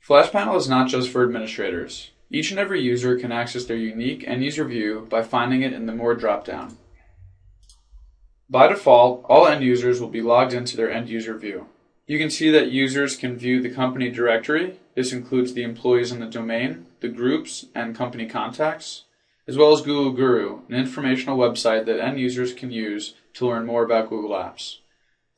FlashPanel is not just for administrators. Each and every user can access their unique end-user view by finding it in the More dropdown. By default, all end users will be logged into their end-user view. You can see that users can view the company directory. This includes the employees in the domain, the groups, and company contacts, as well as Google Guru, an informational website that end users can use to learn more about Google Apps.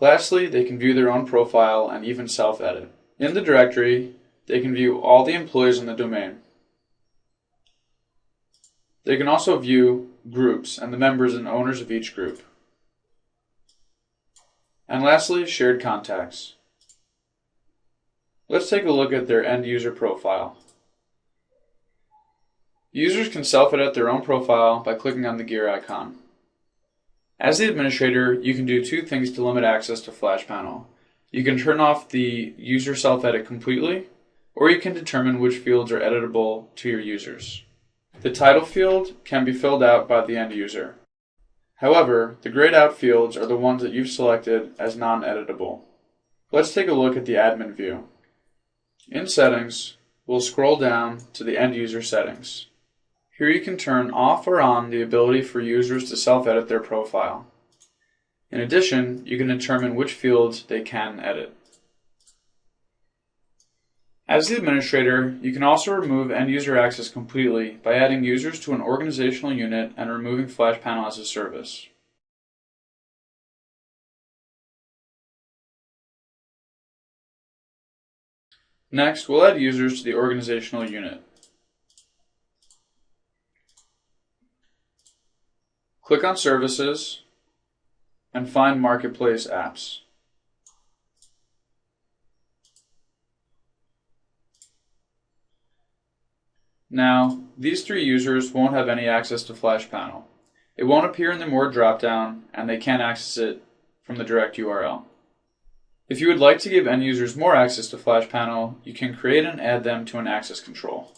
Lastly, they can view their own profile and even self-edit. In the directory, they can view all the employees in the domain. They can also view groups and the members and owners of each group. And lastly, shared contacts. Let's take a look at their end user profile. Users can self-edit their own profile by clicking on the gear icon. As the administrator, you can do two things to limit access to FlashPanel. You can turn off the user self-edit completely, or you can determine which fields are editable to your users. The title field can be filled out by the end user. However, the grayed out fields are the ones that you've selected as non-editable. Let's take a look at the admin view. In Settings, we'll scroll down to the end user settings. Here you can turn off or on the ability for users to self-edit their profile. In addition, you can determine which fields they can edit. As the administrator, you can also remove end-user access completely by adding users to an organizational unit and removing FlashPanel as a service. Next, we'll add users to the organizational unit. Click on Services and find Marketplace Apps. Now, these three users won't have any access to FlashPanel. It won't appear in the More dropdown, and they can't access it from the direct URL. If you would like to give end users more access to FlashPanel, you can create and add them to an access control.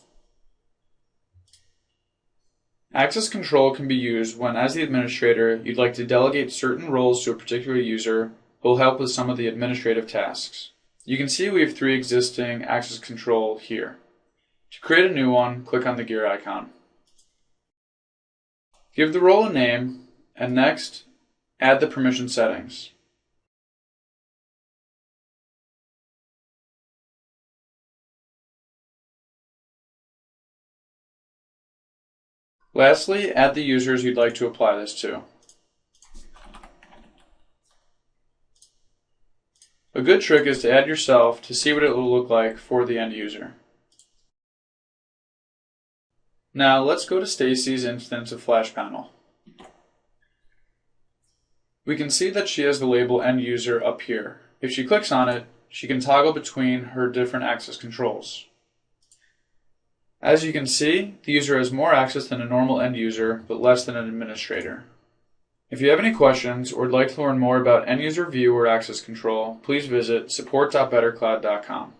Access control can be used when, as the administrator, you'd like to delegate certain roles to a particular user who will help with some of the administrative tasks. You can see we have three existing access control here. To create a new one, click on the gear icon. Give the role a name, and next, add the permission settings. Lastly, add the users you'd like to apply this to. A good trick is to add yourself to see what it will look like for the end user. Now let's go to Stacy's instance of FlashPanel. We can see that she has the label End User up here. If she clicks on it, she can toggle between her different access controls. As you can see, the user has more access than a normal end user, but less than an administrator. If you have any questions or would like to learn more about end user view or access control, please visit support.bettercloud.com.